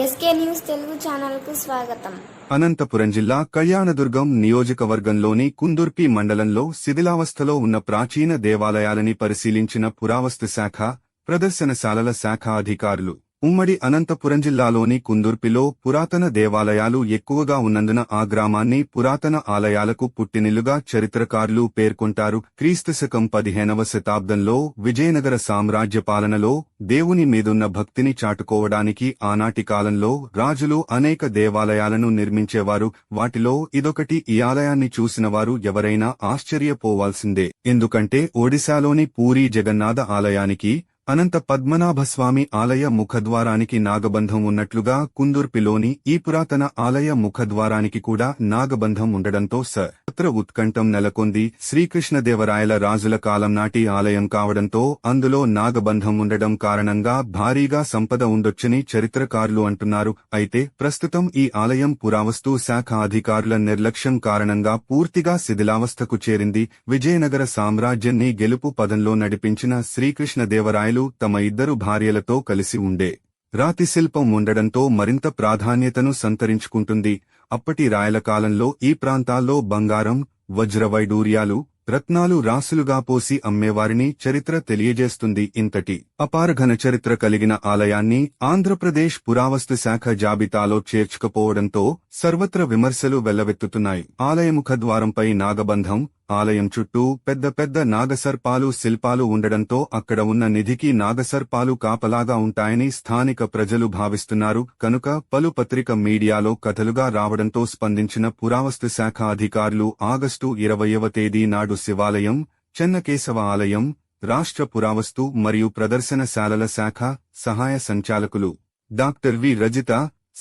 SK news Telugu ఛానల్కు స్వాగతం. అనంతపురం జిల్లా కళ్యాణదుర్గం నియోజకవర్గంలోని కుందుర్పి మండలంలో శిథిలావస్థలో ఉన్న ప్రాచీన దేవాలయాలని పరిశీలించిన పురావస్తు శాఖ, ప్రదర్శనశాలల శాఖ అధికారులు. ఉమ్మడి అనంతపురం జిల్లాలోని కుందుర్పిలో పురాతన దేవాలయాలు ఎక్కువగా ఉన్నందున ఆ గ్రామాన్ని పురాతన ఆలయాలకు పుట్టినిల్లుగా చరిత్రకారులు పేర్కొంటారు. క్రీస్తుశకం 15వ శతాబ్దంలో విజయనగర సామ్రాజ్య పాలనలో దేవుని మీదున్న భక్తిని చాటుకోవడానికి ఆనాటి కాలంలో రాజులు అనేక దేవాలయాలను నిర్మించేవారు. వాటిలో ఇదొకటి. ఈ ఆలయాన్ని చూసినవారు ఎవరైనా ఆశ్చర్యపోవాల్సిందే. ఎందుకంటే ఒడిశాలోని పూరీ జగన్నాథ ఆలయానికి, అనంత పద్మనాభస్వామి ఆలయ ముఖద్వారానికి నాగబంధం ఉన్నట్లుగా కుందుర్పిలోని ఈ పురాతన ఆలయ ముఖద్వారానికి కూడా నాగబంధం ఉండడంతో సర్వత్ర ఉత్కంఠం నెలకొంది. శ్రీకృష్ణదేవరాయల రాజుల కాలం నాటి ఆలయం కావడంతో అందులో నాగబంధం ఉండడం కారణంగా భారీగా సంపద ఉండొచ్చని చరిత్రకారులు అంటున్నారు. అయితే ప్రస్తుతం ఈ ఆలయం పురావస్తు శాఖ అధికారుల నిర్లక్ష్యం కారణంగా పూర్తిగా శిథిలావస్థకు చేరింది. విజయనగర సామ్రాజ్యాన్ని గెలుపు పదంలో నడిపించిన శ్రీకృష్ణదేవరాయలు తమ ఇద్దరు భార్యలతో కలిసి ఉండే రాతి శిల్పం ఉండడంతో మరింత ప్రాధాన్యతను సంతరించుకుంటుంది. అప్పటి రాయల కాలంలో ఈ ప్రాంతాల్లో బంగారం, వజ్రవైడూర్యాలు, రత్నాలు రాసులుగా పోసి అమ్మేవారిని చరిత్ర తెలియజేస్తుంది. ఇంతటి అపారఘన చరిత్ర కలిగిన ఆలయాన్ని ఆంధ్రప్రదేశ్ పురావస్తు శాఖ జాబితాలో చేర్చుకపోవడంతో సర్వత్ర విమర్శలు వెల్లవెత్తుతున్నాయి. ఆలయముఖద్వారంపై నాగబంధం, ఆలయం చుట్టూ పెద్ద పెద్ద నాగసర్పాలు శిల్పాలు ఉండడంతో అక్కడ ఉన్న నిధికి నాగసర్పాలు కాపలాగా ఉంటాయని స్థానిక ప్రజలు భావిస్తున్నారు. కనుక పలు పత్రిక మీడియాలో కథలుగా రావడంతో స్పందించిన పురావస్తు శాఖ అధికారులు ఆగస్టు 20వ తేదీ నాడు శివాలయం, చెన్నకేశవ ఆలయం, రాష్ట్ర పురావస్తు మరియు ప్రదర్శనశాలల శాఖ సహాయ సంచాలకులు డాక్టర్ వి రజిత,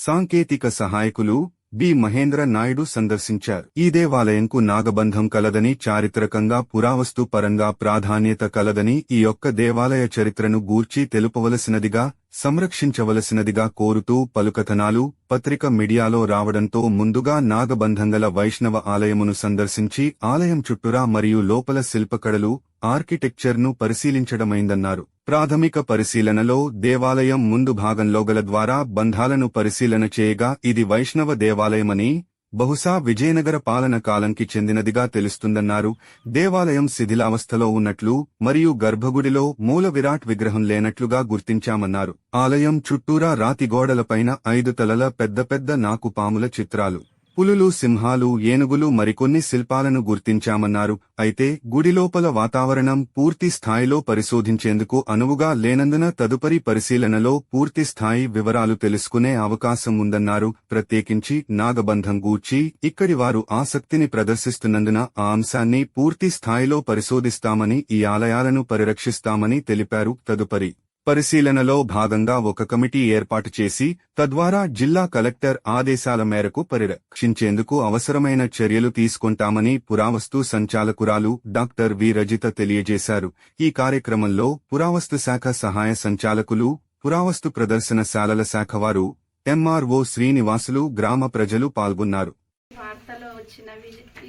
సాంకేతిక సహాయకులు బి మహేంద్ర నాయుడు సందర్శించారు. ఈ దేవాలయంకు నాగబంధం కలదని, చారిత్రకంగా పురావస్తు పరంగా ప్రాధాన్యత కలదని, ఈ యొక్క దేవాలయ చరిత్రను గూర్చి తెలుపవలసినదిగా, సంరక్షించవలసినదిగా కోరుతూ పలుకథనాలు పత్రిక మీడియాలో రావడంతో ముందుగా నాగబంధంగల వైష్ణవ ఆలయమును సందర్శించి ఆలయం చుట్టూరా మరియు లోపల శిల్పకళలు, ఆర్కిటెక్చర్ను పరిశీలించడమైందన్నారు. ప్రాథమిక పరిశీలనలో దేవాలయం ముందు భాగంలో గల ద్వారా బంధాలను పరిశీలన చేయగా ఇది వైష్ణవ దేవాలయమని, బహుశా విజయనగర పాలన కాలంకి చెందినదిగా తెలుస్తుందన్నారు. దేవాలయం శిథిలావస్థలో ఉన్నట్లు మరియు గర్భగుడిలో మూల విరాట్ విగ్రహం లేనట్లుగా గుర్తించామన్నారు. ఆలయం చుట్టూరా రాతి గోడలపైన 5 తలల పెద్ద పెద్ద నాకుపాముల చిత్రాలు, పులులు, సింహాలు, ఏనుగులు మరికొన్ని శిల్పాలను గుర్తించామన్నారు. అయితే గుడిలోపల వాతావరణం పూర్తి స్థాయిలో పరిశోధించేందుకు అనువుగా లేనందున తదుపరి పరిశీలనలో పూర్తి స్థాయి వివరాలు తెలుసుకునే అవకాశం ఉందన్నారు. ప్రత్యేకించి నాగబంధం గూర్చి ఇక్కడి వారు ఆసక్తిని ప్రదర్శిస్తున్నందున ఆ అంశాన్ని పూర్తి స్థాయిలో పరిశోధిస్తామని, ఈ ఆలయాలను పరిరక్షిస్తామని తెలిపారు. తదుపరి పరిశీలనలో భాగంగా ఒక కమిటీ ఏర్పాటు చేసి తద్వారా జిల్లా కలెక్టర్ ఆదేశాల మేరకు పరిరక్షించేందుకు అవసరమైన చర్యలు తీసుకుంటామని పురావస్తు సంచాలకురాలు డాక్టర్ వి రజిత తెలియజేశారు. ఈ కార్యక్రమంలో పురావస్తు శాఖ సహాయ సంచాలకులు, పురావస్తు ప్రదర్శనశాలల శాఖవారు, ఎంఆర్ఓ శ్రీనివాసులు, గ్రామ ప్రజలు పాల్గొన్నారు. వార్తలో వచ్చిన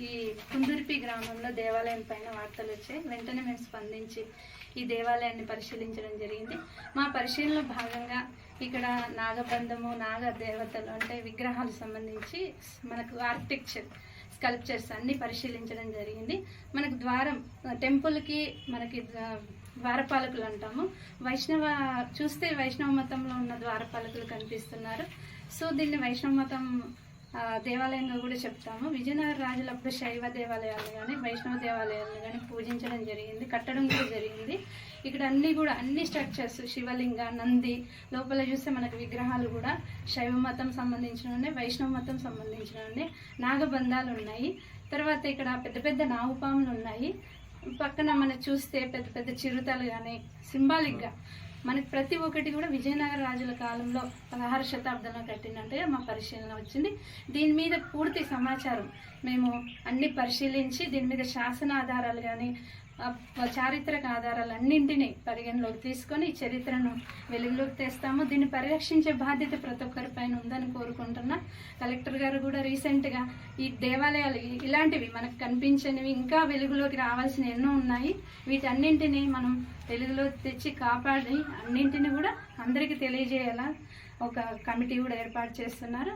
ఈ కుందుర్పి గ్రామంలో దేవాలయం పైన వార్తలు వచ్చాయి. వెంటనే మేము స్పందించి ఈ దేవాలయాన్ని పరిశీలించడం జరిగింది. మా పరిశీలనలో భాగంగా ఇక్కడ నాగబంధము, నాగ దేవతలు అంటే విగ్రహాలు సంబంధించి మనకు ఆర్కిటెక్చర్, స్కల్ప్చర్స్ అన్ని పరిశీలించడం జరిగింది. మనకు ద్వారం, టెంపుల్కి మనకి ద్వారపాలకులు అంటాము. చూస్తే వైష్ణవ మతంలో ఉన్న ద్వారపాలకులు కనిపిస్తున్నారు. సో దీన్ని వైష్ణవ మతం దేవాలయంగా కూడా చెప్తాము. విజయనగర రాజులప్పుడు శైవ దేవాలయాలు కానీ వైష్ణవ దేవాలయాలు కానీ పూజించడం జరిగింది, కట్టడం కూడా జరిగింది. ఇక్కడ అన్ని స్ట్రక్చర్స్, శివలింగ, నంది, లోపల చూస్తే మనకు విగ్రహాలు కూడా శైవ మతం సంబంధించినవి, వైష్ణవ మతం సంబంధించినవి, నాగబంధాలు ఉన్నాయి. తర్వాత ఇక్కడ పెద్ద పెద్ద నాగుపాములు ఉన్నాయి. పక్కన మనం చూస్తే పెద్ద పెద్ద చిరుతలు కానీ సింబాలిక్గా మనకి ప్రతి ఒక్కటి కూడా విజయనగర రాజుల కాలంలో 16వ శతాబ్దంలో కట్టినట్టుగా మా పరిశీలన వచ్చింది. దీని మీద పూర్తి సమాచారం మేము అన్ని పరిశీలించి దీని మీద శాసన ఆధారాలు కానీ చారిత్రక ఆధారాలు అన్నింటినీ పరిగణలోకి తీసుకొని ఈ చరిత్రను వెలుగులోకి తెస్తాము. దీన్ని పరిరక్షించే బాధ్యత ప్రతి ఒక్కరి పైన ఉందని కోరుకుంటున్నా. కలెక్టర్ గారు కూడా రీసెంట్గా ఈ దేవాలయాలు ఇలాంటివి మనకు కనిపించనివి ఇంకా వెలుగులోకి రావాల్సిన ఎన్నో ఉన్నాయి, వీటన్నింటినీ మనం వెలుగులోకి తెచ్చి కాపాడి అన్నింటినీ కూడా అందరికీ తెలియజేయాలా ఒక కమిటీ కూడా ఏర్పాటు చేస్తున్నారు.